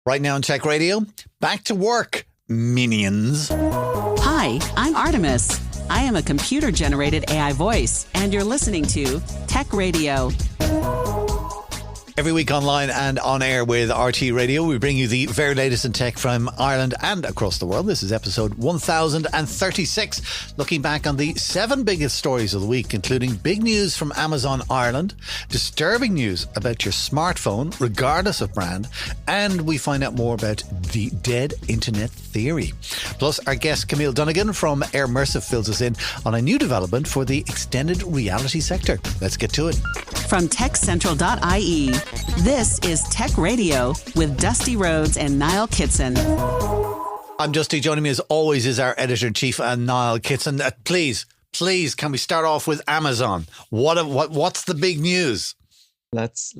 Right now on Tech Radio, back to work, minions. Hi, I'm Artemis. I am a computer-generated AI voice, and you're listening to Tech Radio. Every week online and on air with RT Radio, we bring you the very latest in tech from Ireland and across the world. This is episode 1036, looking back on the 7 biggest stories of the week, including big news from Amazon Ireland, disturbing news about your smartphone, regardless of brand, and we find out more about the dead internet theory. Plus, our guest Camille Donegan from Airmersive fills us in on a new development for the extended reality sector. Let's get to it. From techcentral.ie, this is Tech Radio with Dusty Rhodes and Niall Kitson. I'm Dusty. Joining me as always is our editor-in-chief, Niall Kitson. Please, can we start off with Amazon? What's the big news? Let's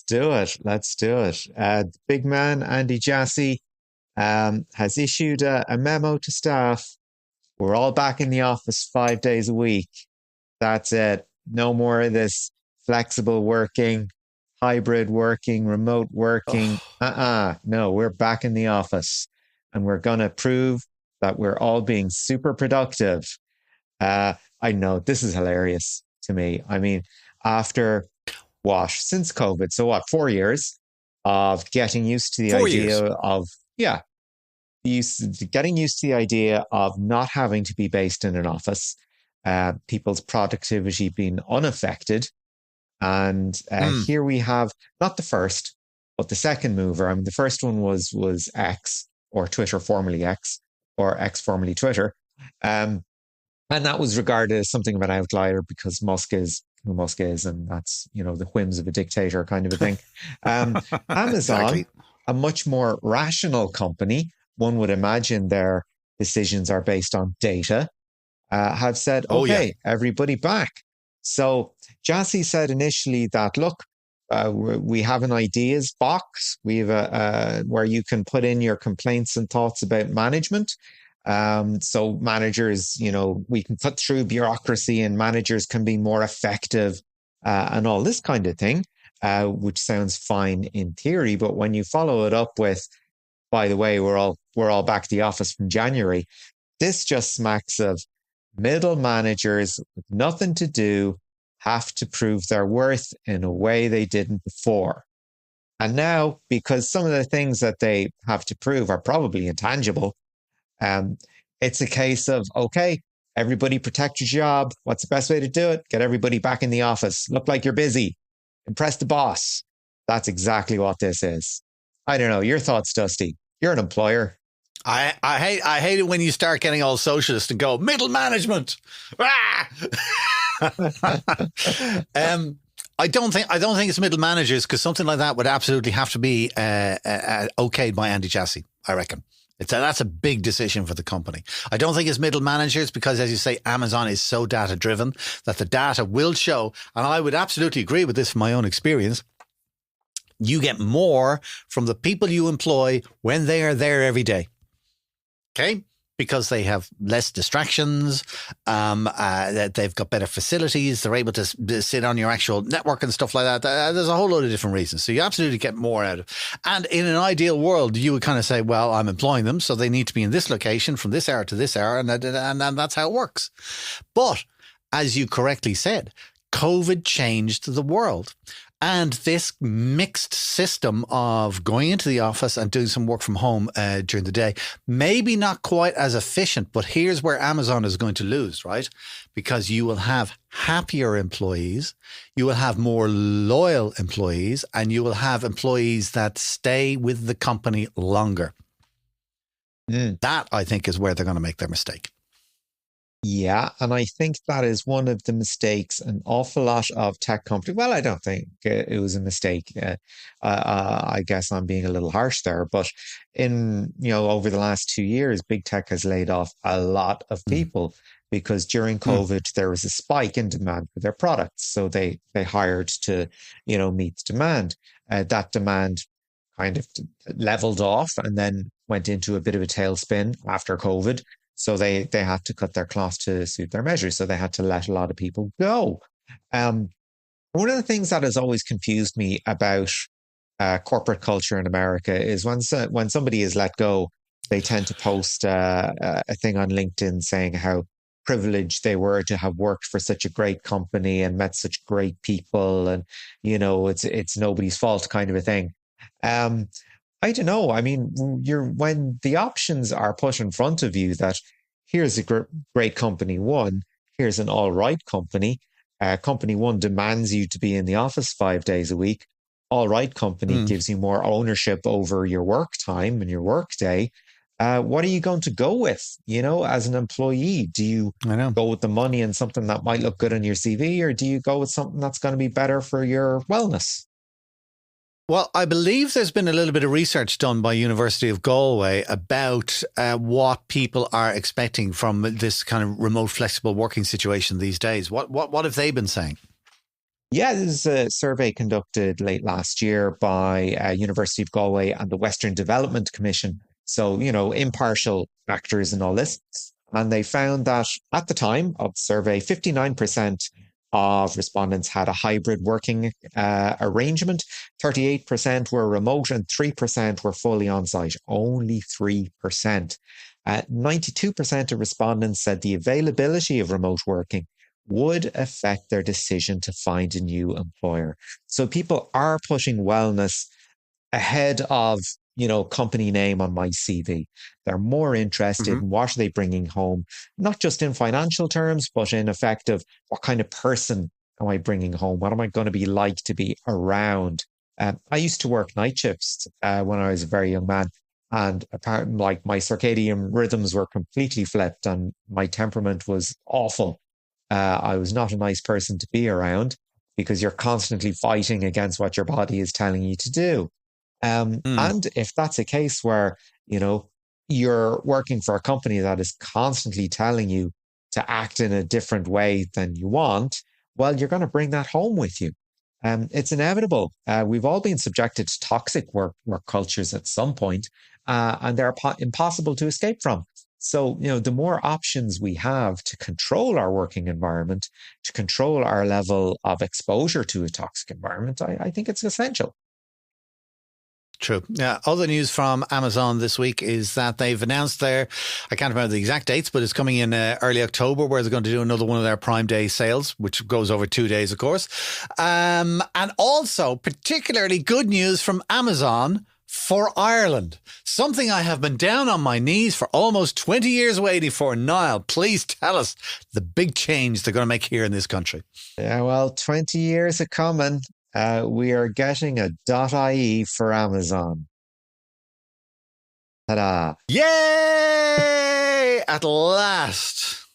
do it. The big man, Andy Jassy, has issued a memo to staff. We're all back in the office 5 days a week. That's it. No more of this flexible working, hybrid working, remote working. No, we're back in the office and we're going to prove that we're all being super productive. I know this is hilarious to me. I mean, after since COVID, 4 years of getting used to the getting used to the idea of not having to be based in an office, people's productivity being unaffected. And here we have not the first, but the second mover. I mean, the first one was X, or Twitter, formerly X, or X, formerly Twitter. And that was regarded as something of an outlier because Musk is who Musk is, and that's, the whims of a dictator kind of a thing. Amazon, exactly. A much more rational company, one would imagine their decisions are based on data, have said, everybody back. So Jassy said initially that, look, we have an ideas box. We have where you can put in your complaints and thoughts about management. So managers, we can cut through bureaucracy and managers can be more effective and all this kind of thing, which sounds fine in theory. But when you follow it up with, by the way, we're all back to the office from January, this just smacks of middle managers with nothing to do have to prove their worth in a way they didn't before. And now, because some of the things that they have to prove are probably intangible, it's a case of, okay, everybody protect your job. What's the best way to do it? Get everybody back in the office. Look like you're busy. Impress the boss. That's exactly what this is. I don't know. Your thoughts, Dusty? You're an employer. I hate it when you start getting all socialist and go middle management. I don't think it's middle managers, because something like that would absolutely have to be okayed by Andy Jassy, I reckon. That's a big decision for the company. I don't think it's middle managers because, as you say, Amazon is so data driven that the data will show. And I would absolutely agree with this from my own experience. You get more from the people you employ when they are there every day. Okay, because they have less distractions, they've got better facilities, they're able to sit on your actual network and stuff like that. There's a whole load of different reasons. So you absolutely get more out of it. And in an ideal world, you would kind of say, well, I'm employing them, so they need to be in this location from this hour to this hour, and that's how it works. But as you correctly said, COVID changed the world. And this mixed system of going into the office and doing some work from home during the day, maybe not quite as efficient, but here's where Amazon is going to lose, right? Because you will have happier employees, you will have more loyal employees, and you will have employees that stay with the company longer. That, I think, is where they're going to make their mistake. Yeah, and I think that is one of the mistakes an awful lot of tech companies. Well, I don't think it was a mistake. I guess I'm being a little harsh there, but over the last 2 years, big tech has laid off a lot of people because during COVID there was a spike in demand for their products, so they hired to meet the demand. That demand kind of leveled off and then went into a bit of a tailspin after COVID. So they had to cut their cloth to suit their measures. So they had to let a lot of people go. One of the things that has always confused me about corporate culture in America is when somebody is let go, they tend to post a thing on LinkedIn saying how privileged they were to have worked for such a great company and met such great people, and it's nobody's fault kind of a thing. Um, I don't know. I mean, when the options are put in front of you that here's a great company one, here's an all right company. Company one demands you to be in the office 5 days a week. All right company Mm, gives you more ownership over your work time and your work day. What are you going to go with? As an employee, do you I know. go with the money and something that might look good on your CV, or do you go with something that's going to be better for your wellness? Well, I believe there's been a little bit of research done by University of Galway about what people are expecting from this kind of remote, flexible working situation these days. What have they been saying? Yeah, this is a survey conducted late last year by University of Galway and the Western Development Commission. So, impartial actors and all this. And they found that at the time of the survey, 59% of respondents had a hybrid working arrangement, 38% were remote, and 3% were fully on site. Only 3%. 92% of respondents said the availability of remote working would affect their decision to find a new employer. So people are pushing wellness ahead of, company name on my CV. They're more interested Hmm. in what are they bringing home, not just in financial terms, but in effect of what kind of person am I bringing home? What am I going to be like to be around? I used to work night shifts when I was a very young man. And apparently, like my circadian rhythms were completely flipped and my temperament was awful. I was not a nice person to be around because you're constantly fighting against what your body is telling you to do. Mm, And if that's a case where, you're working for a company that is constantly telling you to act in a different way than you want, well, you're going to bring that home with you. It's inevitable. We've all been subjected to toxic work cultures at some point, and they're impossible to escape from. So, the more options we have to control our working environment, to control our level of exposure to a toxic environment, I think it's essential. true. Yeah. Other news from Amazon this week is that they've announced I can't remember the exact dates, but it's coming in early October where they're going to do another one of their Prime Day sales, which goes over 2 days, of course. And also, particularly good news from Amazon for Ireland. Something I have been down on my knees for almost 20 years waiting for. Niall, please tell us the big change they're going to make here in this country. Yeah, well, 20 years are coming. We are getting a .ie for Amazon. Ta-da. Yay! At last.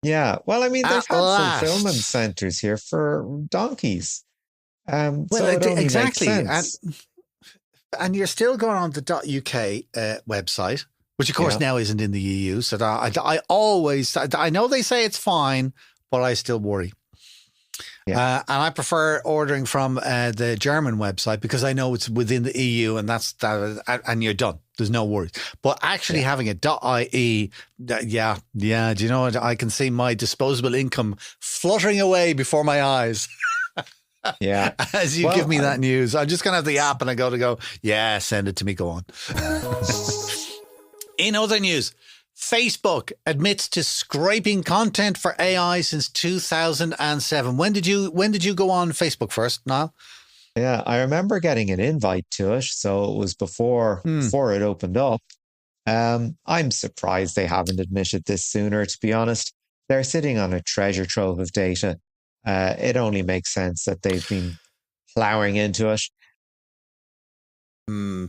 Yeah, well, I mean, they've At had fulfillment last. centers here for donkeys. Well, So it only makes exactly. sense. And you're still going on the .uk website, which of course Yeah, now isn't in the EU. So I know they say it's fine, but I still worry. yeah, And I prefer ordering from the German website because I know it's within the EU and that's that, and you're done. There's no worries. But actually yeah, having a .ie, yeah. Do you know what? I can see my disposable income fluttering away before my eyes yeah. as you give Well, me that news. I'm just going to have the app and I go, yeah, send it to me. Go on. In other news, Facebook admits to scraping content for AI since 2007. When did you go on Facebook first, Niall? yeah, I remember getting an invite to it, so it was Hmm. before it opened up. I'm surprised they haven't admitted this sooner, to be honest. They're sitting on a treasure trove of data. It only makes sense that they've been plowing into it. Hmm.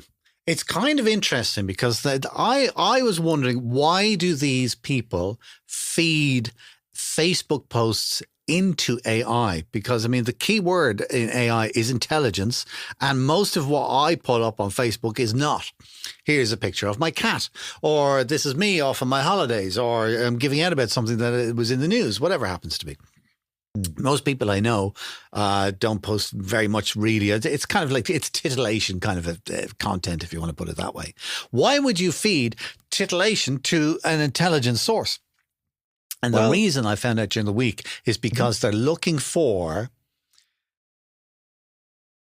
It's kind of interesting because I was wondering, why do these people feed Facebook posts into AI? Because I mean the key word in AI is intelligence, and most of what I put up on Facebook is not. Here's a picture of my cat, or this is me off on my holidays, or I'm giving out about something that it was in the news, whatever happens to be. Hmm. Most people I know don't post very much really. It's kind of like it's titillation kind of a content, if you want to put it that way. Why would you feed titillation to an intelligence source? And the Well, reason I found out during the week is mhm, because they're looking for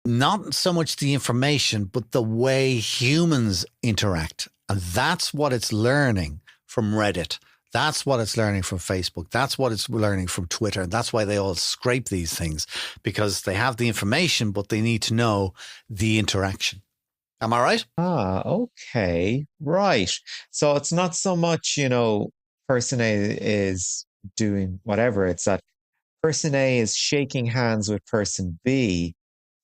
not so much the information, but the way humans interact. And that's what it's learning from Reddit. That's what it's learning from Facebook. That's what it's learning from Twitter. And that's why they all scrape these things, because they have the information, but they need to know the interaction. Am I right? Ah, okay. Right. So it's not so much, person A is doing whatever. It's that person A is shaking hands with person B.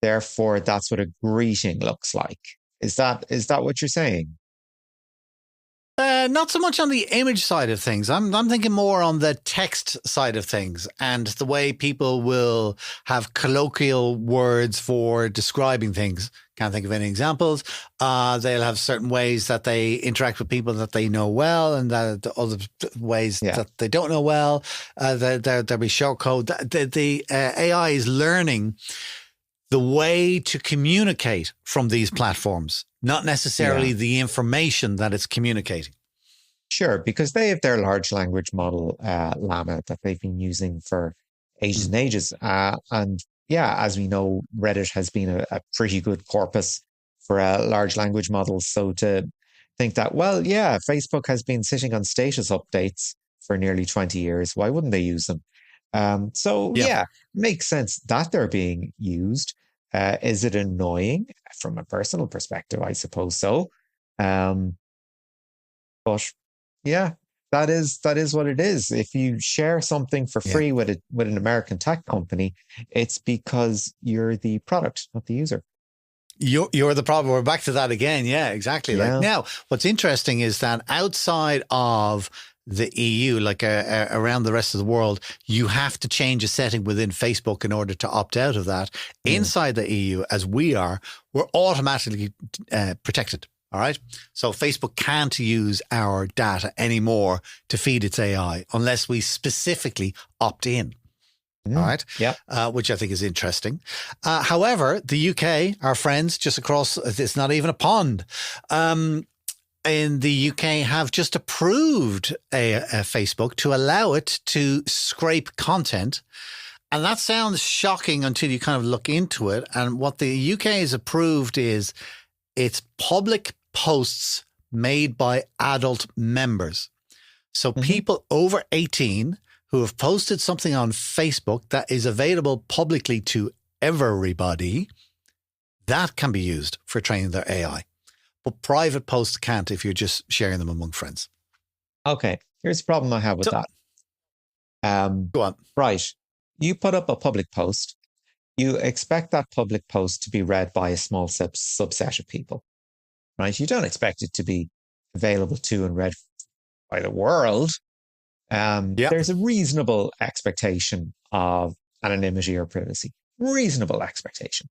Therefore, that's what a greeting looks like. Is that what you're saying? Not so much on the image side of things. I'm thinking more on the text side of things and the way people will have colloquial words for describing things. Can't think of any examples. They'll have certain ways that they interact with people that they know well, and the other ways that they don't know well. There'll be short code. The AI is learning the way to communicate from these platforms, not necessarily the information that it's communicating. Sure, because they have their large language model, Llama, that they've been using for ages and ages. And as we know, Reddit has been a pretty good corpus for large language models. So to think that, Facebook has been sitting on status updates for nearly 20 years, why wouldn't they use them? Makes sense that they're being used. Is it annoying from a personal perspective? I suppose so. But that is what it is. If you share something for free with an American tech company, it's because you're the product, not the user. You're the problem. We're back to that again. Yeah, exactly. Yeah. Like now, what's interesting is that outside of the EU, like around the rest of the world, you have to change a setting within Facebook in order to opt out of that. Inside the EU, as we are, we're automatically protected. All right. So Facebook can't use our data anymore to feed its AI unless we specifically opt in. All right. Yeah. Which I think is interesting. However, the UK, our friends just across, it's not even a pond. In the UK have just approved a Facebook to allow it to scrape content. And that sounds shocking until you kind of look into it. And what the UK has approved is it's public posts made by adult members. So people over 18 who have posted something on Facebook that is available publicly to everybody, that can be used for training their AI. But private posts can't if you're just sharing them among friends. Okay, here's the problem I have with that. Go on. Right. You put up a public post. You expect that public post to be read by a small subset of people, right? You don't expect it to be available to and read by the world. There's a reasonable expectation of anonymity or privacy. Reasonable expectation.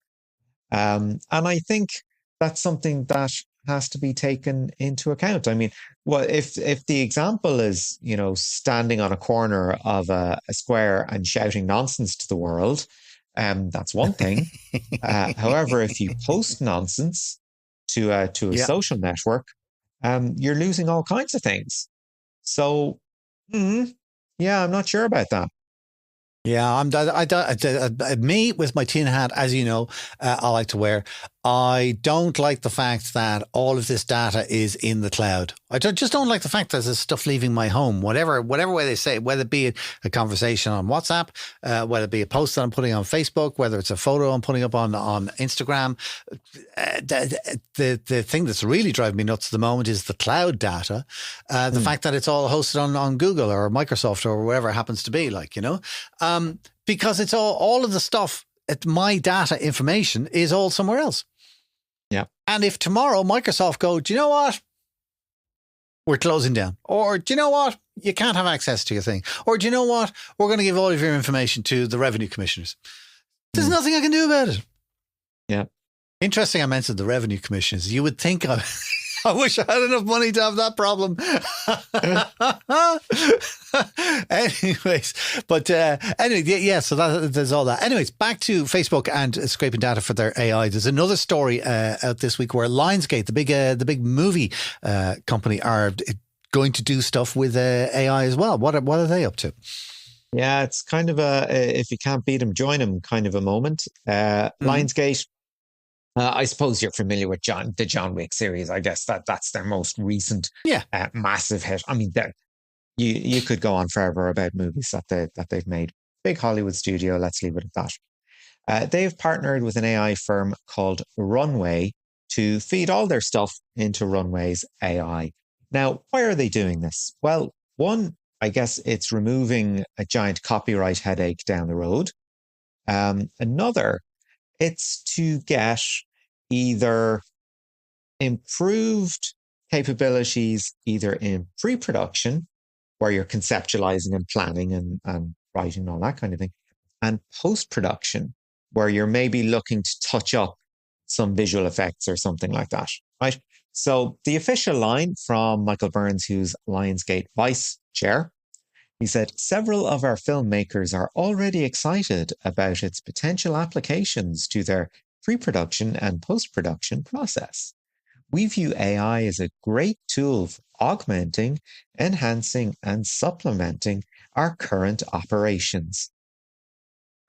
And I think that's something that has to be taken into account. I mean, well, if the example is, standing on a corner of a square and shouting nonsense to the world, that's one thing. However, if you post nonsense to a social network, you're losing all kinds of things. So, I'm not sure about that. Yeah, me with my tin hat, as you know, I like to wear. I don't like the fact that all of this data is in the cloud. I just don't like the fact that there's stuff leaving my home, whatever way they say it, whether it be a conversation on WhatsApp, whether it be a post that I'm putting on Facebook, whether it's a photo I'm putting up on Instagram. The thing that's really driving me nuts at the moment is the cloud data. The fact that it's all hosted on Google or Microsoft or wherever it happens to be, because it's all of the stuff, my data information is all somewhere else. Yeah. And if tomorrow Microsoft go, do you know what? We're closing down. Or do you know what? You can't have access to your thing. Or do you know what? We're going to give all of your information to the revenue commissioners. There's nothing I can do about it. Yeah. Interesting I mentioned the revenue commissioners. You would think I wish I had enough money to have that problem. Anyways, but anyway, so there's all that. Anyways, back to Facebook and scraping data for their AI. There's another story out this week where Lionsgate, the big movie company, are going to do stuff with AI as well. What are they up to? Yeah, it's kind of a if you can't beat them, join them kind of a moment. Lionsgate, I suppose you're familiar with the John Wick series. I guess that's their most recent Yeah. massive hit. I mean, you could go on forever about movies that they've made. Big Hollywood studio. Let's leave it at that. They've partnered with an AI firm called Runway to feed all their stuff into Runway's AI. Now, why are they doing this? Well, one, I guess it's removing a giant copyright headache down the road. Another, it's to get either improved capabilities either in pre-production, where you're conceptualizing and planning and writing and all that kind of thing, and post-production, where you're maybe looking to touch up some visual effects or something like that, right? So the official line from Michael Burns, who's Lionsgate Vice Chair, he said, several of our filmmakers are already excited about its potential applications to their pre-production and post-production process. We view AI as a great tool for augmenting, enhancing, and supplementing our current operations.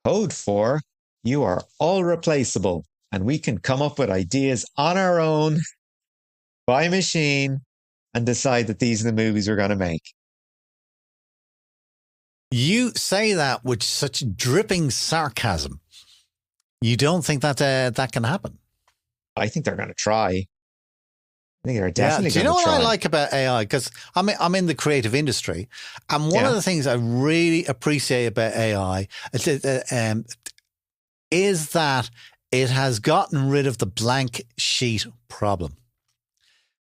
Code for, you are all replaceable, and we can come up with ideas on our own, by machine, and decide that these are the movies we're going to make. You say that with such dripping sarcasm. You don't think that that can happen? I think they're going to try. I think they're definitely going to try. Do you know what I like about AI? Because I'm in the creative industry, and one of the things I really appreciate about AI is that it has gotten rid of the blank sheet problem.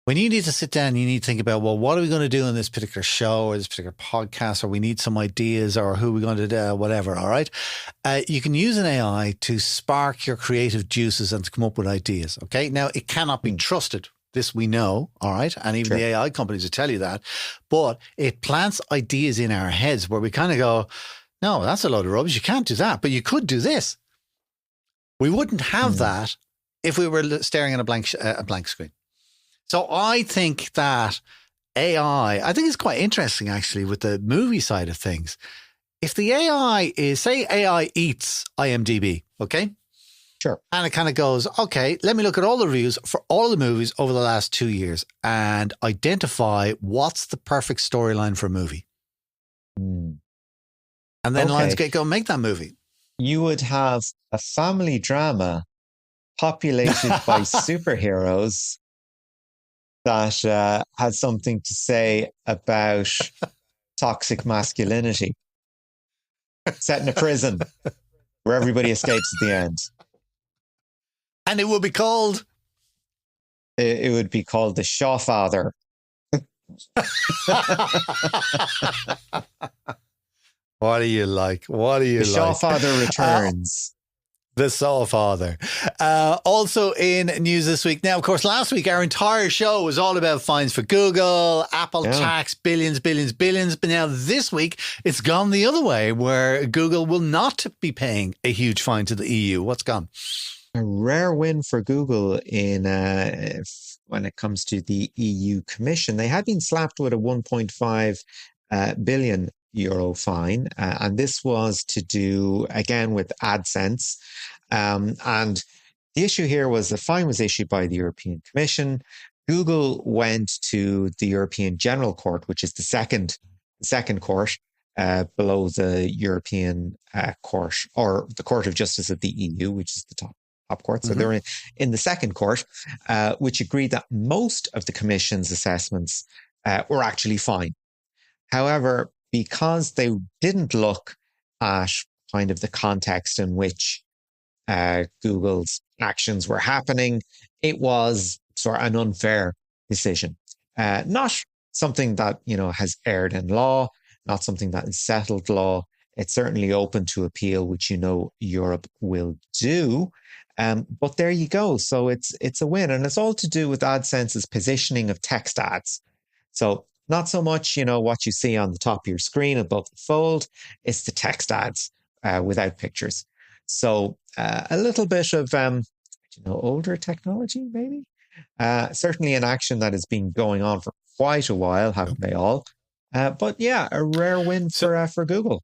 When you need to sit down, you need to think about, well, what are we going to do in this particular show or this particular podcast, or we need some ideas, or who we're going to do, whatever, all right? You can use an AI to spark your creative juices and to come up with ideas, okay? Now, it cannot be trusted. This we know, all right? And even the AI companies will tell you that. But it plants ideas in our heads where we kind of go, no, that's a load of rubbish. You can't do that, but you could do this. We wouldn't have that if we were staring at a blank screen. So I think that I think it's quite interesting actually with the movie side of things. If the AI is, say AI eats IMDb, okay? Sure. And it kind of goes, okay, let me look at all the reviews for all the movies over the last 2 years and identify what's the perfect storyline for a movie. And then Lionsgate go make that movie. You would have a family drama populated by superheroes that had something to say about toxic masculinity. Set in a prison where everybody escapes at the end. And it would be called? It would be called The Shawfather. What do you like? What do you like? The Shawfather returns. The Shawfather. Also in news this week. Now, of course, last week, our entire show was all about fines for Google, Apple tax, billions. But now this week, it's gone the other way, where Google will not be paying a huge fine to the EU. What's gone? A rare win for Google in when it comes to the EU Commission. They had been slapped with a 1.5 billion euro fine. And this was to do, again, with AdSense. And the issue here was the fine was issued by the European Commission. Google went to the European General Court, which is the second court below the European Court, or the Court of Justice of the EU, which is the top court. So they're in the second court, which agreed that most of the Commission's assessments were actually fine. However, because they didn't look at kind of the context in which Google's actions were happening, it was sort of an unfair decision. Not something that, has erred in law, not something that is settled law. It's certainly open to appeal, which Europe will do. But there you go. So it's a win. And it's all to do with AdSense's positioning of text ads. So not so much, what you see on the top of your screen above the fold. It's the text ads without pictures. So a little bit of, older technology, maybe. Certainly an action that has been going on for quite a while, haven't they all? But yeah, a rare win for Google.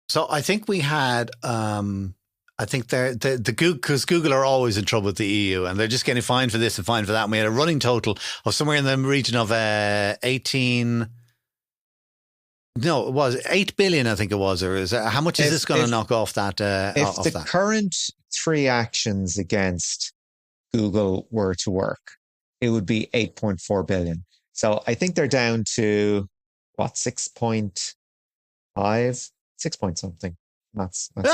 So I think we had I think the Google, because Google are always in trouble with the EU, and they're just getting fined for this and fined for that. And we had a running total of somewhere in the region of 18. No, it was 8 billion, I think it was. Or how much is this going to knock off that? If the current 3 actions against Google were to work, it would be 8.4 billion. So I think they're down to what, 6.5, 6 point something. That's good.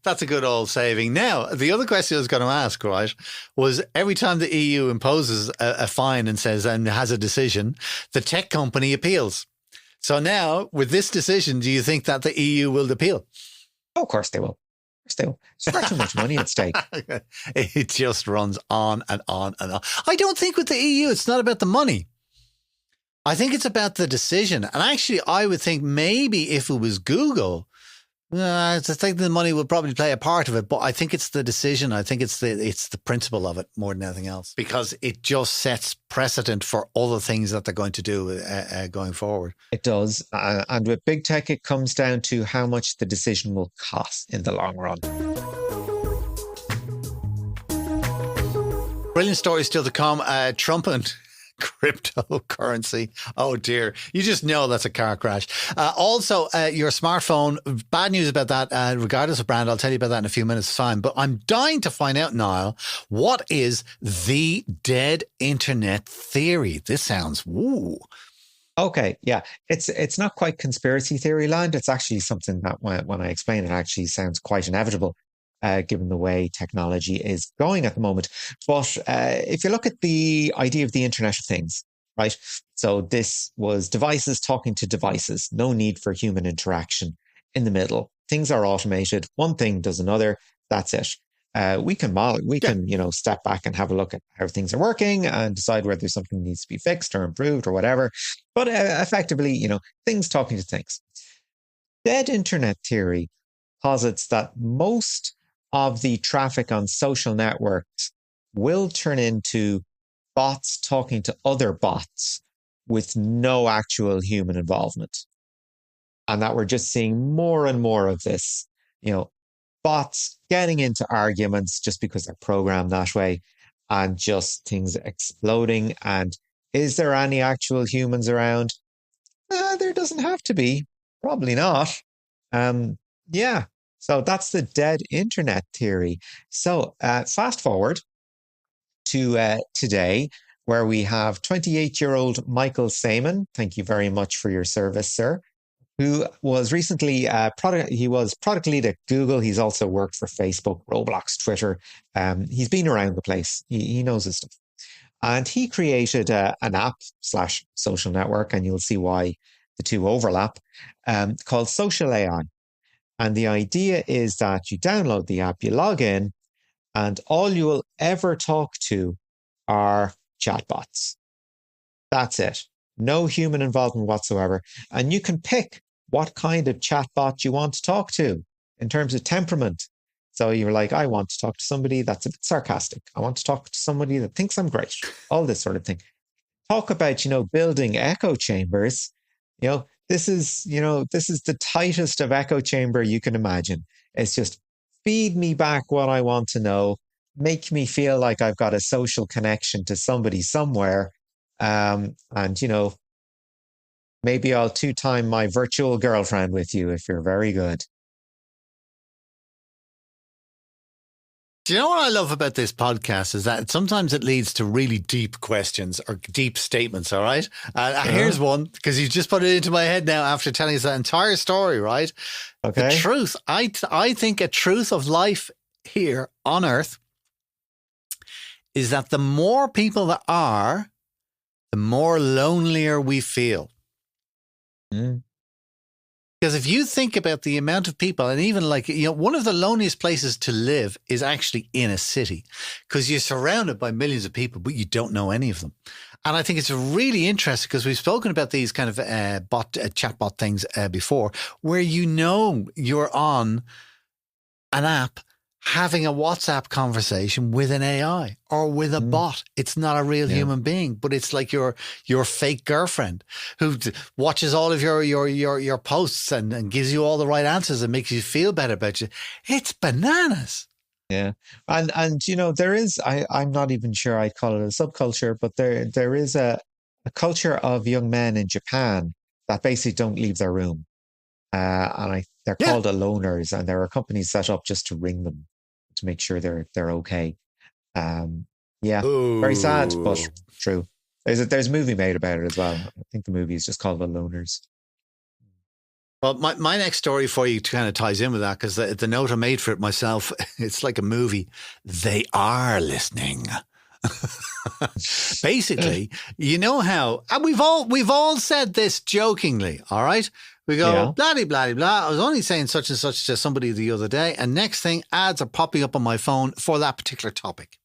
That's a good old saving. Now, the other question I was going to ask, right, was every time the EU imposes a fine and says and has a decision, the tech company appeals. So now, with this decision, do you think that the EU will appeal? Oh, of course they will. There's far too much money at stake. It just runs on and on and on. I don't think with the EU, it's not about the money. I think it's about the decision. And actually, I would think maybe if it was Google, I think the money would probably play a part of it. But I think it's the decision. I think it's the principle of it more than anything else, because it just sets precedent for other things that they're going to do going forward. It does. And with big tech, it comes down to how much the decision will cost in the long run. Brilliant story still to come. Trump and cryptocurrency. Oh dear. You just know that's a car crash. Also, your smartphone, bad news about that, regardless of brand. I'll tell you about that in a few minutes' time. But I'm dying to find out, Niall, what is the dead internet theory? This sounds, woo. Okay, yeah. It's not quite conspiracy theory land. It's actually something that when I explain it actually sounds quite inevitable. Given the way technology is going at the moment. But if you look at the idea of the Internet of Things, right? So this was devices talking to devices, no need for human interaction in the middle. Things are automated. One thing does another. That's it. We can step back and have a look at how things are working and decide whether something needs to be fixed or improved or whatever. But effectively, things talking to things. Dead Internet theory posits that most of the traffic on social networks will turn into bots talking to other bots with no actual human involvement. And that we're just seeing more and more of this, bots getting into arguments just because they're programmed that way, and just things exploding. And is there any actual humans around? There doesn't have to be. Probably not. Yeah. So that's the dead internet theory. So fast forward to today, where we have 28-year-old Michael Saymon. Thank you very much for your service, sir. Who was recently product lead at Google. He's also worked for Facebook, Roblox, Twitter. He's been around the place. He knows his stuff. And he created an app/social network, and you'll see why the two overlap, called Social AI. And the idea is that you download the app, you log in, and all you will ever talk to are chatbots. That's it. No human involvement whatsoever. And you can pick what kind of chatbot you want to talk to in terms of temperament. So you're like, I want to talk to somebody that's a bit sarcastic. I want to talk to somebody that thinks I'm great. All this sort of thing. Talk about, building echo chambers. This is the tightest of echo chamber you can imagine. It's just feed me back what I want to know, make me feel like I've got a social connection to somebody somewhere. And maybe I'll 2-time my virtual girlfriend with you if you're very good. Do you know what I love about this podcast is that sometimes it leads to really deep questions or deep statements, all right? Here's one, because you just put it into my head now after telling us that entire story, right? Okay. The truth, I think a truth of life here on Earth is that the more people there are, the more lonelier we feel. Mm. Because if you think about the amount of people, and even one of the loneliest places to live is actually in a city, because you're surrounded by millions of people, but you don't know any of them. And I think it's really interesting because we've spoken about these kind of chatbot things before, where you're on an app having a WhatsApp conversation with an AI or with a bot. It's not a real human being, but it's like your fake girlfriend who watches all of your posts and gives you all the right answers and makes you feel better about you. It's bananas. Yeah. And you know, there is, I'm not even sure I'd call it a subculture, but there is a culture of young men in Japan that basically don't leave their room. They're called aloners, and there are companies set up just to ring them to make sure they're okay. Very sad, but true. There's a movie made about it as well. I think the movie is just called Aloners. Well, my next story for you kind of ties in with that, because the note I made for it myself, it's like a movie. They are listening. Basically, you know how, and we've all said this jokingly, all right? We go, blah, blah, blah. I was only saying such and such to somebody the other day, and next thing, ads are popping up on my phone for that particular topic.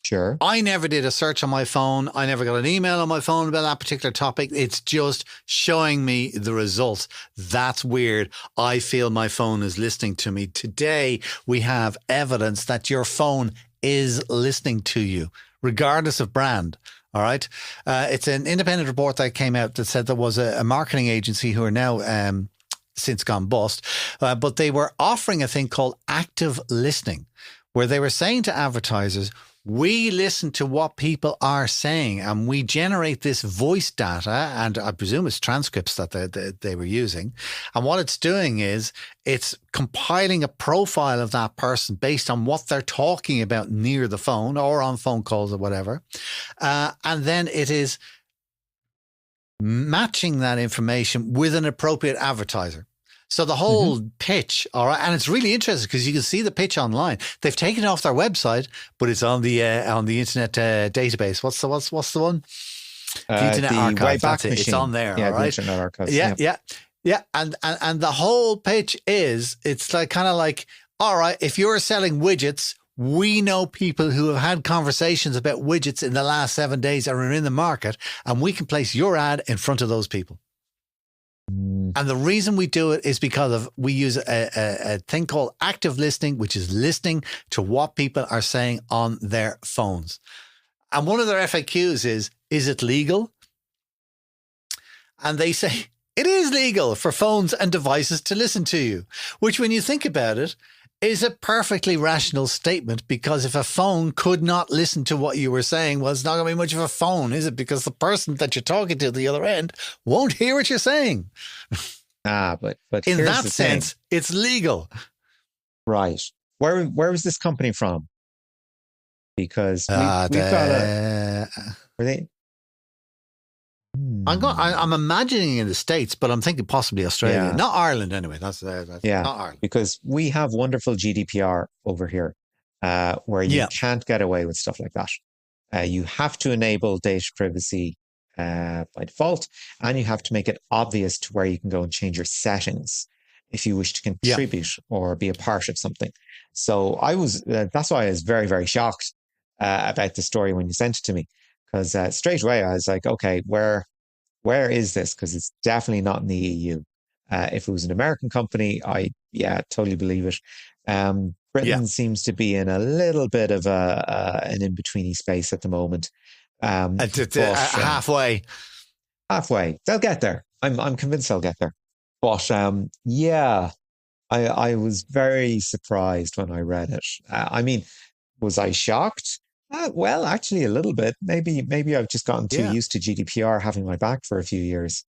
Sure. I never did a search on my phone. I never got an email on my phone about that particular topic. It's just showing me the results. That's weird. I feel my phone is listening to me. Today, we have evidence that your phone is listening to you, regardless of brand. All right. It's an independent report that came out that said there was a marketing agency who are now since gone bust, but they were offering a thing called active listening, where they were saying to advertisers, we listen to what people are saying and we generate this voice data, and I presume it's transcripts that they were using. And what it's doing is it's compiling a profile of that person based on what they're talking about near the phone or on phone calls or whatever. And then it is matching that information with an appropriate advertiser. So the whole pitch, all right, and it's really interesting because you can see the pitch online. They've taken it off their website, but it's on the internet database. What's the one? The Internet Archive. Wayback Machine. It's on there, yeah, all right? The Internet Archive. Yeah. And the whole pitch is, it's like kind of like, all right, if you're selling widgets, we know people who have had conversations about widgets in the last 7 days and are in the market, and we can place your ad in front of those people. And the reason we do it is because we use a thing called active listening, which is listening to what people are saying on their phones. And one of their FAQs is it legal? And they say, it is legal for phones and devices to listen to you, which when you think about it, is a perfectly rational statement, because if a phone could not listen to what you were saying, well, it's not going to be much of a phone, is it? Because the person that you're talking to at the other end won't hear what you're saying. But in that sense, it's legal. Right. Where was this company from? Because we've got were they? I'm imagining in the States, but I'm thinking possibly Australia, not Ireland anyway. That's not Ireland. Because we have wonderful GDPR over here, where you can't get away with stuff like that. You have to enable data privacy by default, and you have to make it obvious to where you can go and change your settings if you wish to contribute or be a part of something. So that's why I was very, very shocked about the story when you sent it to me. Because straight away I was like, okay, where is this? Because it's definitely not in the EU. If it was an American company, I totally believe it. Britain seems to be in a little bit of an in-betweeny space at the moment. Halfway. They'll get there. I'm convinced they'll get there. But I was very surprised when I read it. I mean, was I shocked? Well, actually, a little bit. Maybe I've just gotten too used to GDPR having my back for a few years.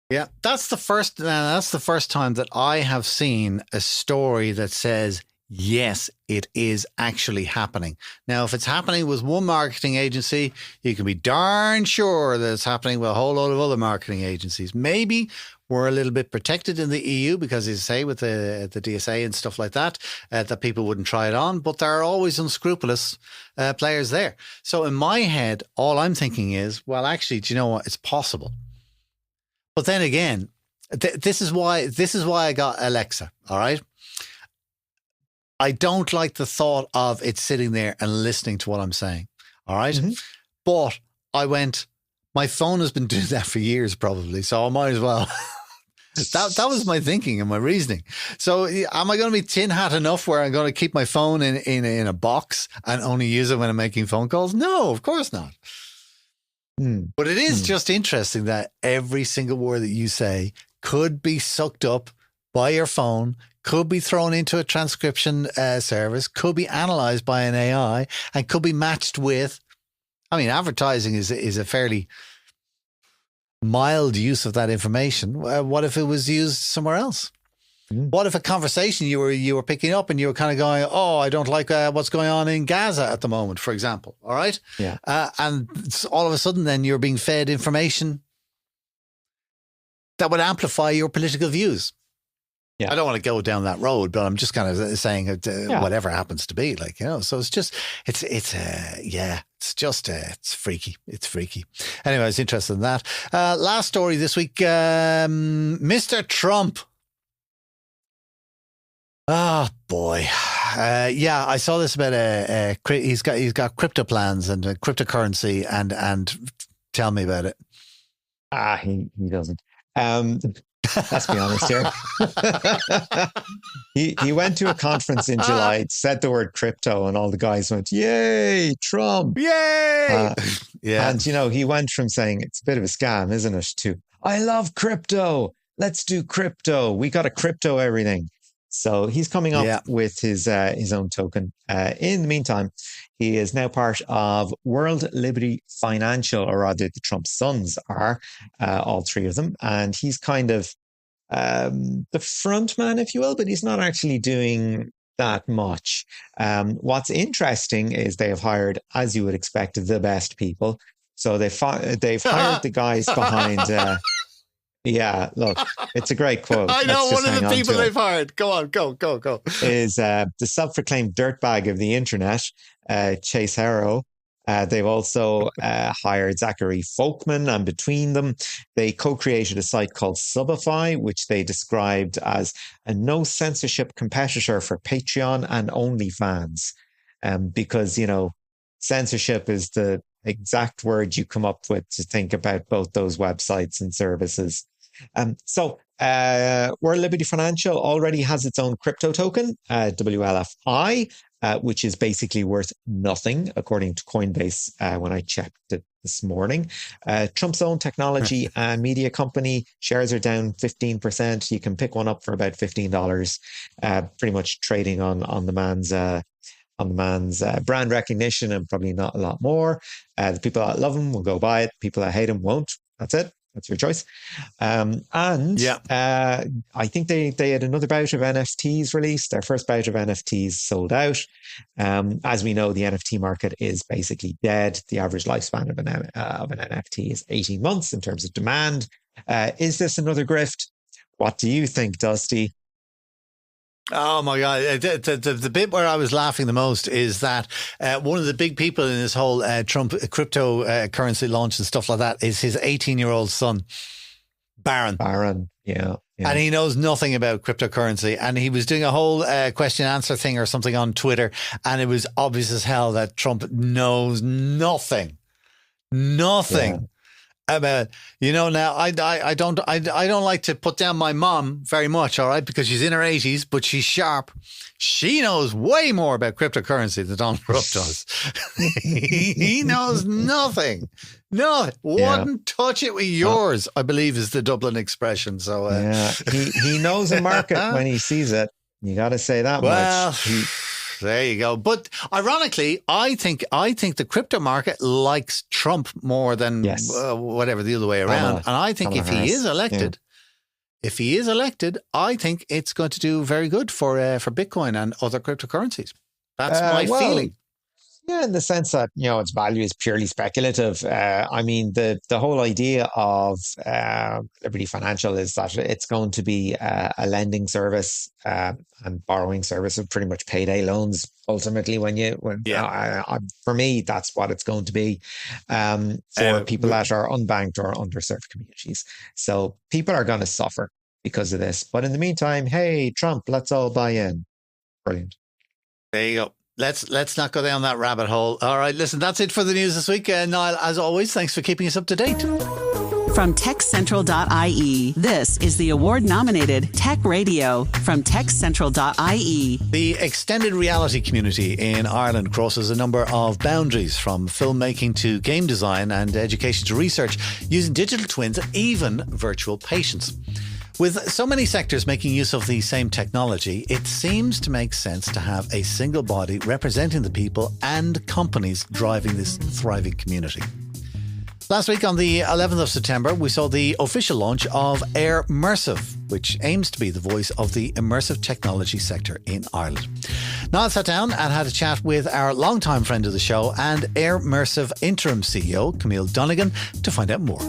Yeah, that's the first time that I have seen a story that says, yes, it is actually happening. Now, if it's happening with one marketing agency, you can be darn sure that it's happening with a whole lot of other marketing agencies. Maybe we're a little bit protected in the EU because, as you say, with the DSA and stuff like that, that people wouldn't try it on, but there are always unscrupulous players there. So in my head, all I'm thinking is, well, actually, do you know what? It's possible. But then again, this is why I got Alexa. All right. I don't like the thought of it sitting there and listening to what I'm saying. All right. Mm-hmm. But I went, my phone has been doing that for years, probably. So I might as well. That was my thinking and my reasoning. So am I going to be tin hat enough where I'm going to keep my phone in a box and only use it when I'm making phone calls? No, of course not. But it is just interesting that every single word that you say could be sucked up by your phone, could be thrown into a transcription service, could be analyzed by an AI, and could be matched with. I mean, advertising is a fairly mild use of that information. What if it was used somewhere else? What if a conversation you were picking up and you were kind of going, oh, I don't like what's going on in Gaza at the moment, for example. All right. Yeah. And all of a sudden then you're being fed information that would amplify your political views. Yeah. I don't want to go down that road, but I'm just kind of saying whatever happens to be, like, you know, so it's just, it's freaky. It's freaky. Anyway, I was interested in that. Last story this week, Mr. Trump. Oh boy. Yeah, I saw this about he's got crypto plans and cryptocurrency and tell me about it. He doesn't. Let's be honest here. He went to a conference in July, said the word crypto, and all the guys went, "Yay, Trump! Yay!" Yeah. And, you know, he went from saying it's a bit of a scam, isn't it, to "I love crypto. Let's do crypto. We got to crypto everything." So he's coming up with his own token. In the meantime, he is now part of World Liberty Financial, or rather the Trump sons are, all three of them. And he's kind of the front man, if you will, but he's not actually doing that much. What's interesting is they have hired, as you would expect, the best people. So they've hired the guys behind... yeah, look, it's a great quote. I know one of the people they've hired. Go on, go. Is the self-proclaimed dirtbag of the internet, Chase Harrow. They've also hired Zachary Folkman, and between them, they co-created a site called Subify, which they described as a no-censorship competitor for Patreon and OnlyFans. Because, you know, censorship is the exact word you come up with to think about both those websites and services. So World Liberty Financial already has its own crypto token, WLFI, which is basically worth nothing, according to Coinbase when I checked it this morning. Trump's own technology and media company shares are down 15%. You can pick one up for about $15, pretty much trading on the man's brand recognition and probably not a lot more. The people that love him will go buy it. People that hate him won't. That's it. That's your choice. I think they had another bout of NFTs released. Their first bout of NFTs sold out. As we know, the NFT market is basically dead. The average lifespan of an NFT is 18 months in terms of demand. Is this another grift? What do you think, Dusty? Oh my God. The bit where I was laughing the most is that one of the big people in this whole Trump cryptocurrency launch and stuff like that is his 18-year-old son, Barron. Yeah. Yeah. And he knows nothing about cryptocurrency. And he was doing a whole question answer thing or something on Twitter. And it was obvious as hell that Trump knows nothing about, you know. Now I don't like to put down my mom very much, all right, because she's in her 80s, but she's sharp. She knows way more about cryptocurrency than Donald Trump does. He knows nothing. No, wouldn't touch it with yours, I believe is the Dublin expression. So he knows a market when he sees it. You got to say that much. There you go. But ironically, I think the crypto market likes Trump more than whatever the other way around. And I think if he is elected, I think it's going to do very good for Bitcoin and other cryptocurrencies. That's my feeling. Yeah, in the sense that, you know, its value is purely speculative. I mean, the whole idea of Liberty Financial is that it's going to be a lending service and borrowing service of pretty much payday loans. Ultimately, for me, that's what it's going to be for people that are unbanked or underserved communities. So people are going to suffer because of this. But in the meantime, hey, Trump, let's all buy in. Brilliant. There you go. Let's not go down that rabbit hole. All right, listen, that's it for the news this week. Niall, as always, thanks for keeping us up to date. From TechCentral.ie, this is the award-nominated Tech Radio from TechCentral.ie. The extended reality community in Ireland crosses a number of boundaries, from filmmaking to game design and education to research, using digital twins and even virtual patients. With so many sectors making use of the same technology, it seems to make sense to have a single body representing the people and companies driving this thriving community. Last week on the 11th of September, we saw the official launch of Airmersive, which aims to be the voice of the immersive technology sector in Ireland. Niall sat down and had a chat with our longtime friend of the show and Airmersive interim CEO, Camille Donegan, to find out more.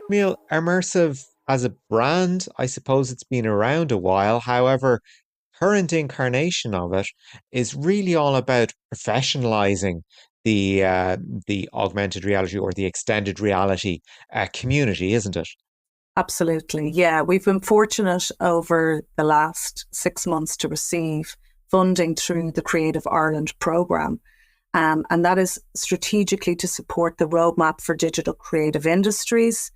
Camille, Airmersive as a brand, I suppose it's been around a while. However, current incarnation of it is really all about professionalizing the augmented reality or the extended reality community, isn't it? Absolutely. Yeah, we've been fortunate over the last 6 months to receive funding through the Creative Ireland programme. And that is strategically to support the roadmap for digital creative industries,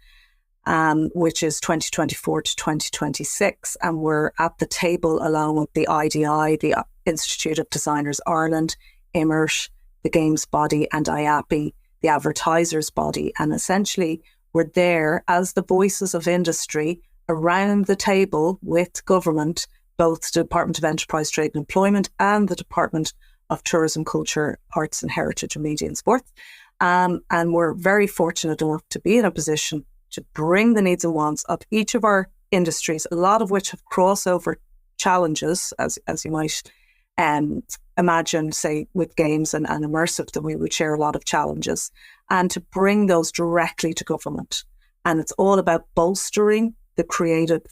which is 2024 to 2026. And we're at the table along with the IDI, the Institute of Designers Ireland, IMERT, the Games Body, and IAPI, the Advertisers Body. And essentially, we're there as the voices of industry around the table with government, both the Department of Enterprise, Trade and Employment and the Department of Tourism, Culture, Arts and Heritage and Media and Sport. And we're very fortunate enough to be in a position to bring the needs and wants of each of our industries, a lot of which have crossover challenges, as you might imagine, say, with games and immersive, that we would share a lot of challenges, and to bring those directly to government. And it's all about bolstering the creative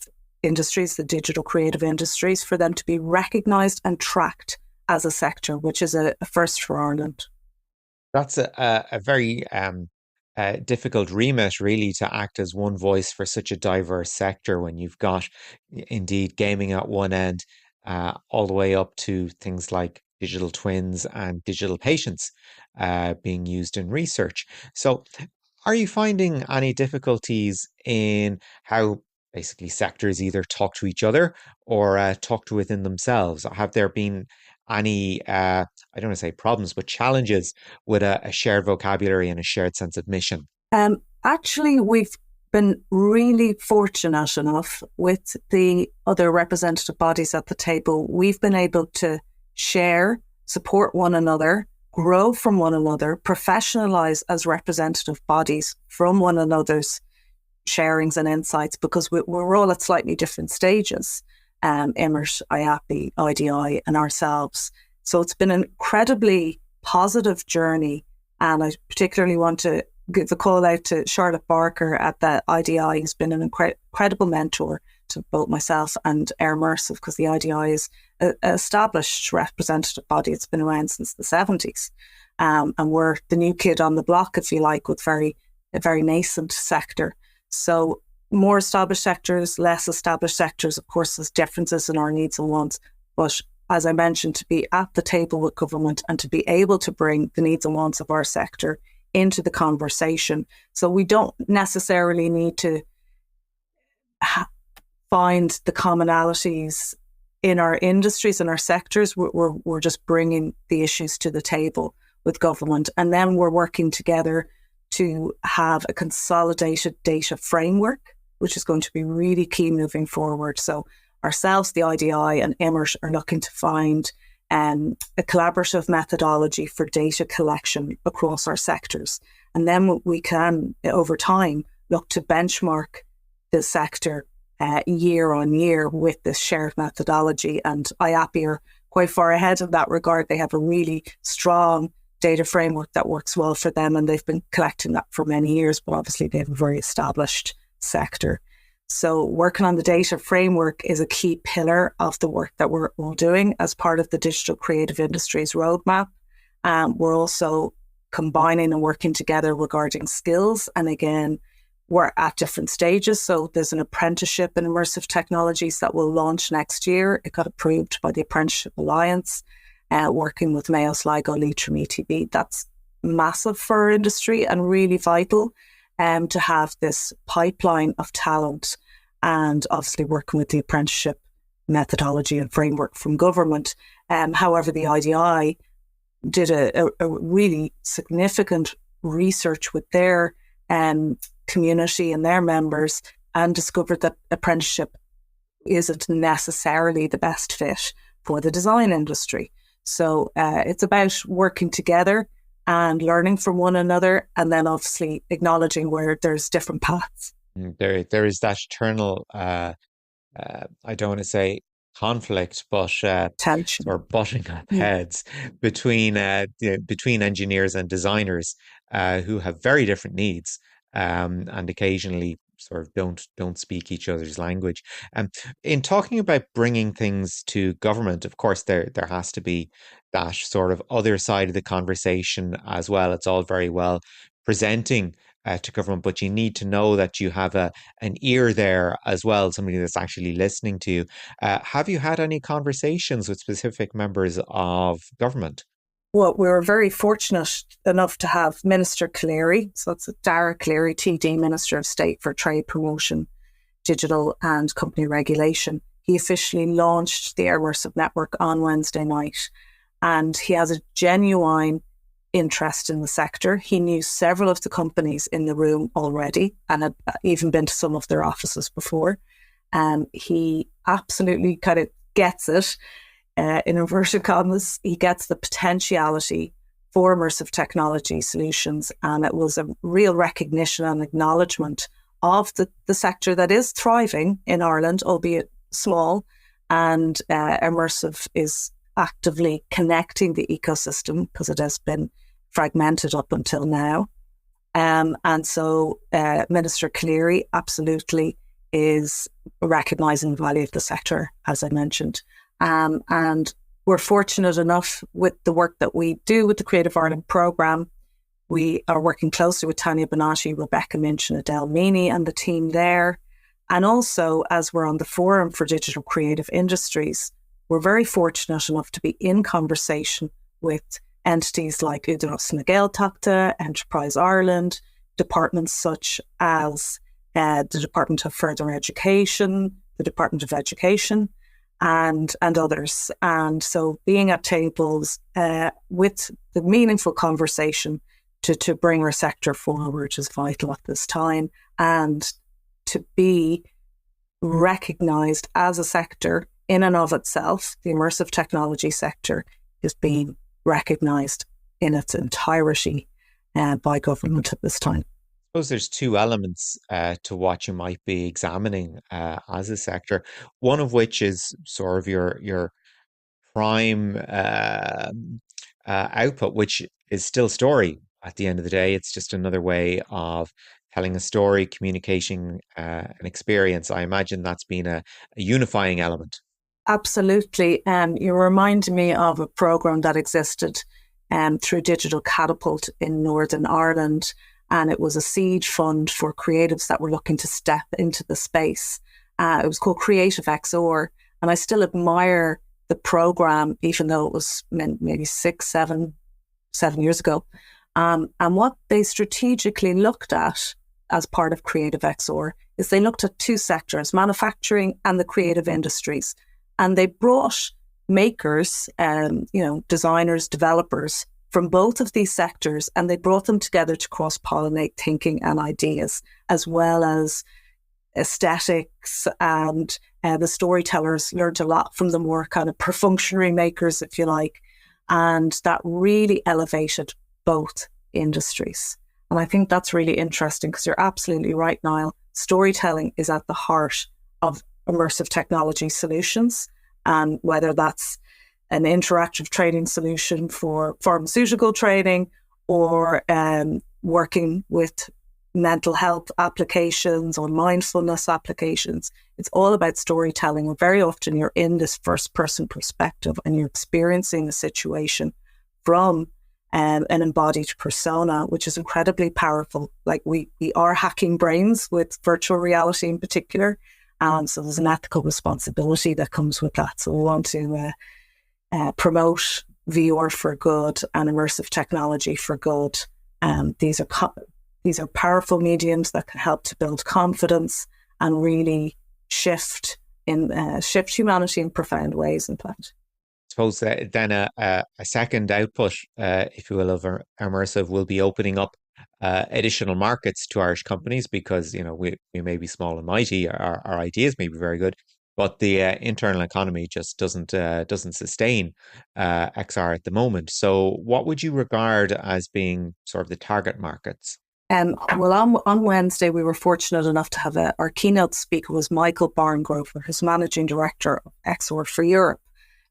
industries, the digital creative industries, for them to be recognised and tracked as a sector, which is a first for Ireland. That's a very difficult remit, really, to act as one voice for such a diverse sector when you've got, indeed, gaming at one end, all the way up to things like digital twins and digital patients being used in research. So are you finding any difficulties in how basically sectors either talk to each other or talk to within themselves? Have there been any, I don't want to say problems, but challenges with a shared vocabulary and a shared sense of mission? Actually, we've been really fortunate enough with the other representative bodies at the table. We've been able to share, support one another, grow from one another, professionalize as representative bodies from one another's sharings and insights, because we're all at slightly different stages. IMERT, IAPI, IDI and ourselves. So it's been an incredibly positive journey. And I particularly want to give a call out to Charlotte Barker at the IDI, who's been an incredible mentor to both myself and Airmersive, because the IDI is an established representative body. It's been around since the 70s. And we're the new kid on the block, if you like, with a very nascent sector. So more established sectors, less established sectors, of course, there's differences in our needs and wants. But as I mentioned, to be at the table with government and to be able to bring the needs and wants of our sector into the conversation. So we don't necessarily need to find the commonalities in our industries and our sectors. We're just bringing the issues to the table with government. And then we're working together to have a consolidated data framework, which is going to be really key moving forward. So ourselves, the IDI and IMERT, are looking to find a collaborative methodology for data collection across our sectors. And then we can, over time, look to benchmark the sector year on year with this shared methodology. And IAPI are quite far ahead in that regard. They have a really strong data framework that works well for them, and they've been collecting that for many years, but obviously they have a very established sector. So working on the data framework is a key pillar of the work that we're all doing as part of the Digital Creative Industries Roadmap. We're also combining and working together regarding skills. And again, we're at different stages. So there's an apprenticeship in immersive technologies that will launch next year. It got approved by the Apprenticeship Alliance, working with Mayo, Sligo, Leitrim, ETB. That's massive for our industry and really vital. to have this pipeline of talent, and obviously working with the apprenticeship methodology and framework from government. However, the IDI did a really significant research with their community and their members, and discovered that apprenticeship isn't necessarily the best fit for the design industry. So it's about working together and learning from one another, and then obviously acknowledging where there's different paths. There is that eternal, I don't want to say conflict, but Tension. or butting up heads between engineers and designers who have very different needs, and occasionally sort of don't speak each other's language. In talking about bringing things to government, of course, there has to be that sort of other side of the conversation as well. It's all very well presenting to government, but you need to know that you have an ear there as well, somebody that's actually listening to you. Have you had any conversations with specific members of government? Well, we were very fortunate enough to have Minister Cleary, so it's Dara Cleary, TD, Minister of State for Trade Promotion, Digital and Company Regulation. He officially launched the Immersive Network on Wednesday night, and he has a genuine interest in the sector. He knew several of the companies in the room already and had even been to some of their offices before. He absolutely kind of gets it. In inverted commas, he gets the potentiality for immersive technology solutions, and it was a real recognition and acknowledgement of the sector that is thriving in Ireland, albeit small, and immersive is actively connecting the ecosystem because it has been fragmented up until now. And so Minister Cleary absolutely is recognising the value of the sector, as I mentioned. And we're fortunate enough with the work that we do with the Creative Ireland programme. We are working closely with Tanya Bonatti, Rebecca Minch and Adele Meany and the team there. And also, as we're on the Forum for Digital Creative Industries, we're very fortunate enough to be in conversation with entities like Údarás na Gaeltachta, Enterprise Ireland, departments such as the Department of Further Education, the Department of Education, and others. And so being at tables with the meaningful conversation to bring our sector forward is vital at this time, and to be recognised as a sector in and of itself. The immersive technology sector is being recognised in its entirety by government at this time. I suppose there's two elements to what you might be examining as a sector. One of which is sort of your prime output, which is still story. At the end of the day, it's just another way of telling a story, communicating an experience. I imagine that's been a unifying element. Absolutely. You remind me of a programme that existed through Digital Catapult in Northern Ireland. And it was a seed fund for creatives that were looking to step into the space. It was called Creative XR. And I still admire the programme, even though it was maybe 7 years ago. And what they strategically looked at as part of Creative XR is they looked at two sectors, manufacturing and the creative industries. And they brought makers, designers, developers from both of these sectors, and they brought them together to cross-pollinate thinking and ideas, as well as aesthetics. And the storytellers learned a lot from the more kind of perfunctory makers, if you like. And that really elevated both industries. And I think that's really interesting because you're absolutely right, Niall. Storytelling is at the heart of immersive technology solutions, and whether that's an interactive training solution for pharmaceutical training or working with mental health applications or mindfulness applications. It's all about storytelling. Very often you're in this first person perspective and you're experiencing the situation from an embodied persona, which is incredibly powerful. Like we are hacking brains with virtual reality in particular. So there's an ethical responsibility that comes with that. So we want to promote VR for good and immersive technology for good. These These are powerful mediums that can help to build confidence and really shift humanity in profound ways, in fact. I suppose then a second output, if you will, of immersive will be opening up additional markets to Irish companies, because we may be small and mighty, our ideas may be very good, but the internal economy just doesn't sustain XR at the moment. So what would you regard as being sort of the target markets? Well, on Wednesday, we were fortunate enough to have our keynote speaker was Michael Barngrover, who's Managing Director of XR for Europe.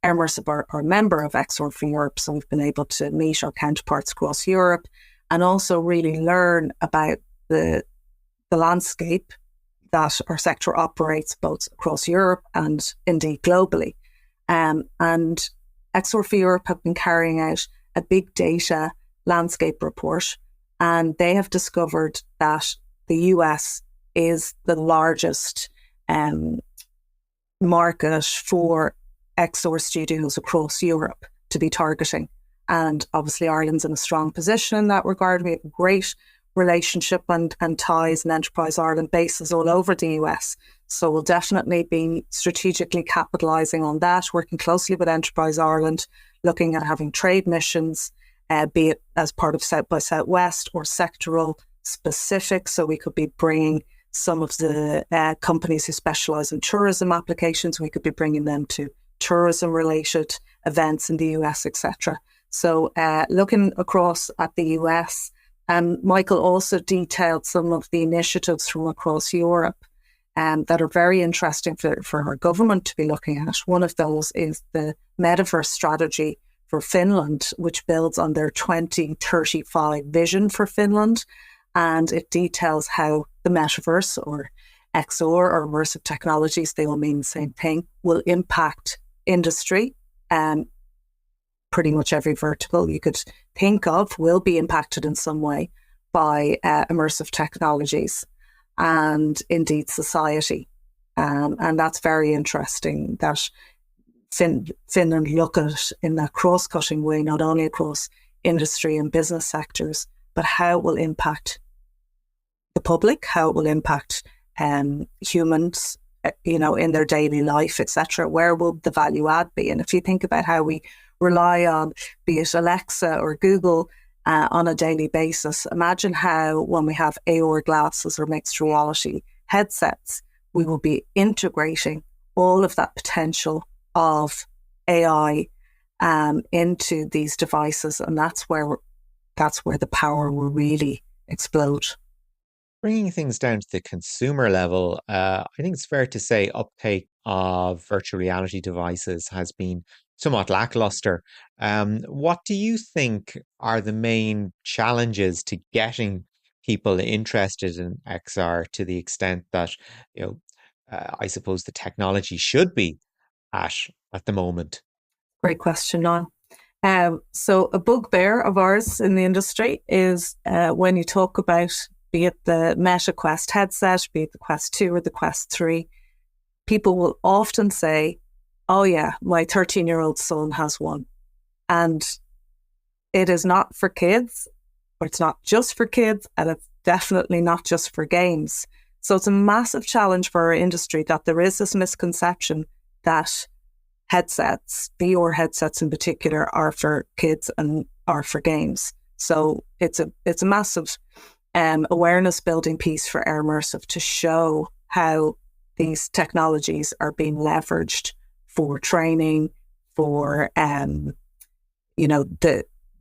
Immersive are a member of XR for Europe, so we've been able to meet our counterparts across Europe and also really learn about the landscape that our sector operates both across Europe and indeed globally. And XR for Europe have been carrying out a big data landscape report, and they have discovered that the US is the largest market for XR studios across Europe to be targeting. And obviously Ireland's in a strong position in that regard. We have a great relationship and ties and Enterprise Ireland bases all over the US. So we'll definitely be strategically capitalising on that, working closely with Enterprise Ireland, looking at having trade missions, be it as part of South by Southwest or sectoral specific. So we could be bringing some of the companies who specialise in tourism applications, we could be bringing them to tourism related events in the US, etc. So looking across at the US, Michael also detailed some of the initiatives from across Europe that are very interesting for our government to be looking at. One of those is the metaverse strategy for Finland, which builds on their 2035 vision for Finland. And it details how the metaverse or XR or immersive technologies, they all mean the same thing, will impact industry. Pretty much every vertical you could think of will be impacted in some way by immersive technologies and indeed society. And that's very interesting that Finland look at it in that cross-cutting way, not only across industry and business sectors, but how it will impact the public, how it will impact humans, in their daily life, etc. Where will the value add be? And if you think about how we rely on, be it Alexa or Google, on a daily basis, imagine how when we have AR glasses or mixed reality headsets, we will be integrating all of that potential of AI into these devices, and that's where the power will really explode. Bringing things down to the consumer level, I think it's fair to say uptake of virtual reality devices has been somewhat lackluster. What do you think are the main challenges to getting people interested in XR to the extent that, I suppose the technology should be at the moment? Great question, Niall. So a bugbear of ours in the industry is when you talk about, be it the Meta Quest headset, be it the Quest 2 or the Quest 3, people will often say, oh yeah, my 13-year-old son has one. And it is not for kids, or it's not just for kids, and it's definitely not just for games. So it's a massive challenge for our industry that there is this misconception that headsets, VR headsets in particular, are for kids and are for games. So it's a massive awareness building piece for Air Immersive to show how these technologies are being leveraged for training, for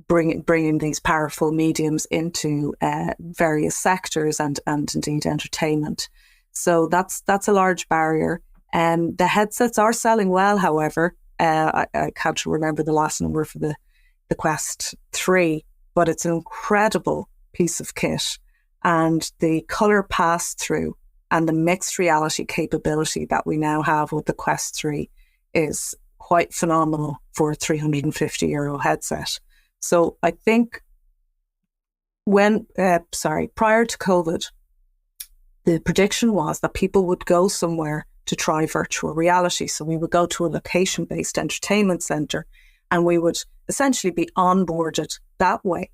bringing these powerful mediums into various sectors and indeed entertainment. So that's a large barrier. The headsets are selling well, however. I can't remember the last number for the Quest 3, but it's an incredible piece of kit. And the colour pass-through and the mixed reality capability that we now have with the Quest 3 is quite phenomenal for a €350 headset. So I think prior to COVID, the prediction was that people would go somewhere to try virtual reality. So we would go to a location-based entertainment centre and we would essentially be onboarded that way.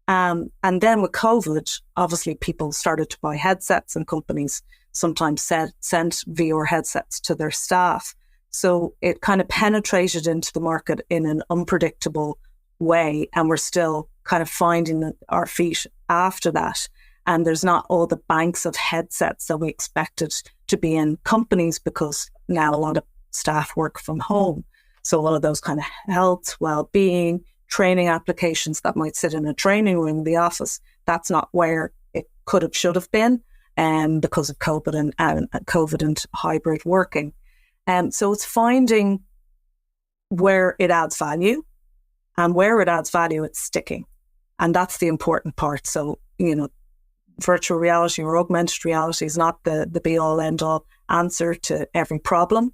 And then with COVID, obviously people started to buy headsets, and companies sometimes sent VR headsets to their staff. So it kind of penetrated into the market in an unpredictable way, and we're still kind of finding our feet after that. And there's not all the banks of headsets that we expected to be in companies, because now a lot of staff work from home. So a lot of those kind of health, well-being, training applications that might sit in a training room in the office, that's not where it should have been, because of COVID and hybrid working. So it's finding where it adds value, and where it adds value, it's sticking. And that's the important part. So, virtual reality or augmented reality is not the be-all, end-all answer to every problem.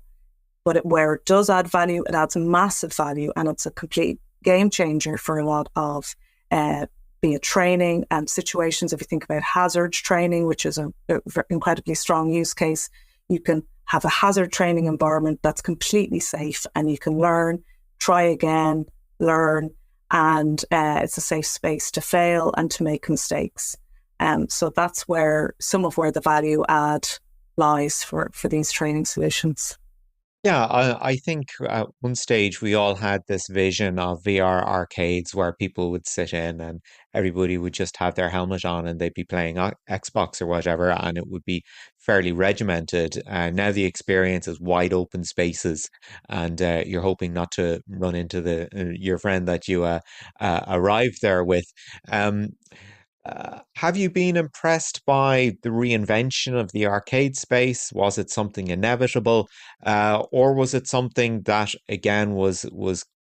But where it does add value, it adds massive value, and it's a complete game changer for a lot of be it training and situations. If you think about hazard training, which is an incredibly strong use case, you can have a hazard training environment that's completely safe, and you can learn, try again, learn, and it's a safe space to fail and to make mistakes. So that's where some of where the value add lies for these training solutions. Yeah, I think at one stage we all had this vision of VR arcades where people would sit in and everybody would just have their helmet on and they'd be playing Xbox or whatever, and it would be fairly regimented. Now the experience is wide open spaces, and you're hoping not to run into your friend that you arrived there with. Have you been impressed by the reinvention of the arcade space? Was it something inevitable, or was it something that again was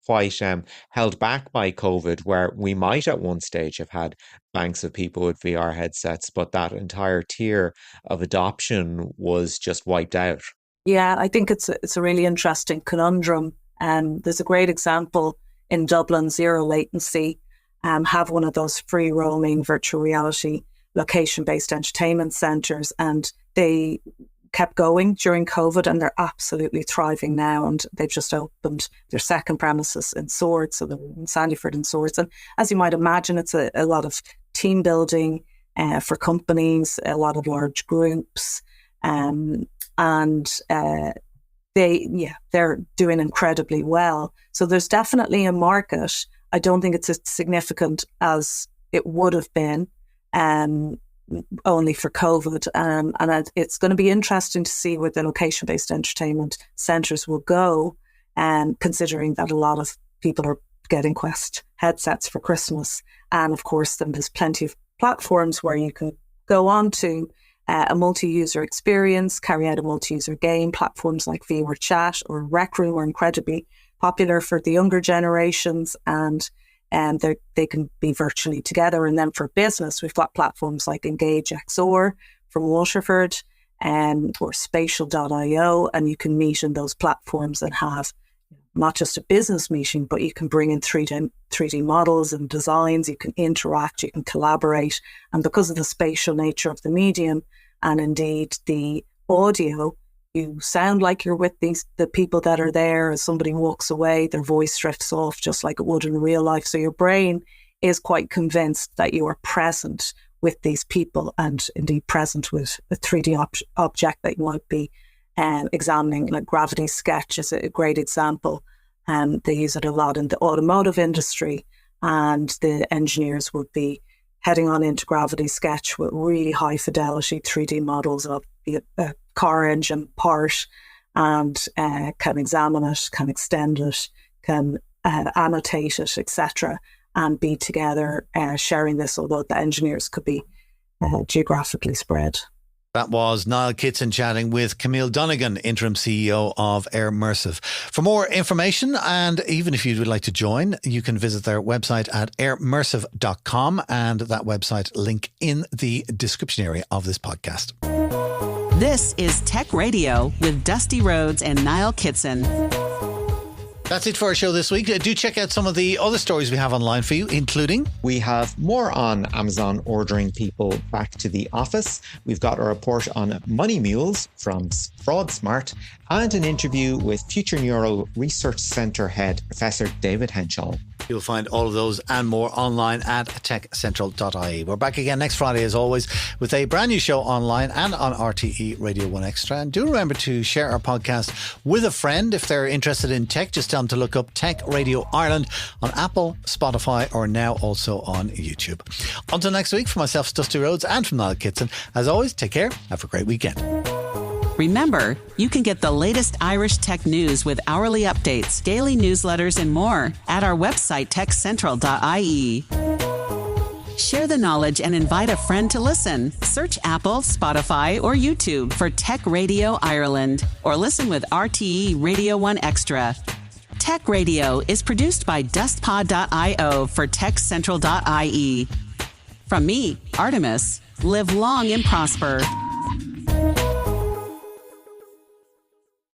quite held back by COVID, where we might at one stage have had banks of people with VR headsets, but that entire tier of adoption was just wiped out? Yeah, I think it's a really interesting conundrum. There's a great example in Dublin, Zero Latency. Have one of those free roaming virtual reality location-based entertainment centres, and they kept going during COVID, and they're absolutely thriving now. And they've just opened their second premises in Swords, so they're in Sandyford and Swords. And as you might imagine, it's a lot of team building for companies, a lot of large groups, and they're doing incredibly well. So there's definitely a market. I don't think it's as significant as it would have been only for COVID. And it's going to be interesting to see where the location-based entertainment centres will go, considering that a lot of people are getting Quest headsets for Christmas. And of course, then there's plenty of platforms where you can go on to a multi-user experience, carry out a multi-user game. Platforms like VR Chat or Rec Room are incredibly popular for the younger generations, and they can be virtually together. And then for business, we've got platforms like Engage XR from Waterford or Spatial.io, and you can meet in those platforms and have not just a business meeting, but you can bring in 3D models and designs, you can interact, you can collaborate. And because of the spatial nature of the medium, and indeed the audio, you sound like you're with the people that are there. As somebody walks away, their voice drifts off just like it would in real life. So your brain is quite convinced that you are present with these people, and indeed present with a 3D object that you might be examining. Like Gravity Sketch is a great example. They use it a lot in the automotive industry, and the engineers would be heading on into Gravity Sketch with really high fidelity 3D models of a car engine part, and can examine it, can extend it, can annotate it, etc., and be together sharing this, although the engineers could be geographically spread. That was Niall Kitson chatting with Camille Donegan, Interim CEO of Airmersive. For more information, and even if you would like to join, you can visit their website at airmersive.com, and that website link in the description area of this podcast. This is Tech Radio with Dusty Rhodes and Niall Kitson. That's it for our show this week. Do check out some of the other stories we have online for you, including... We have more on Amazon ordering people back to the office. We've got a report on money mules from FraudSmart, and an interview with Future Neuro Research Centre head, Professor David Henshall. You'll find all of those and more online at techcentral.ie. We're back again next Friday, as always, with a brand new show online and on RTE Radio 1 Extra. And do remember to share our podcast with a friend. If they're interested in tech, just tell them to look up Tech Radio Ireland on Apple, Spotify, or now also on YouTube. Until next week, from myself, Dusty Rhodes, and from Niall Kitson, as always, take care. Have a great weekend. Remember, you can get the latest Irish tech news with hourly updates, daily newsletters, and more at our website, techcentral.ie. Share the knowledge and invite a friend to listen. Search Apple, Spotify, or YouTube for Tech Radio Ireland, or listen with RTE Radio 1 Extra. Tech Radio is produced by dustpod.io for techcentral.ie. From me, Artemis, live long and prosper.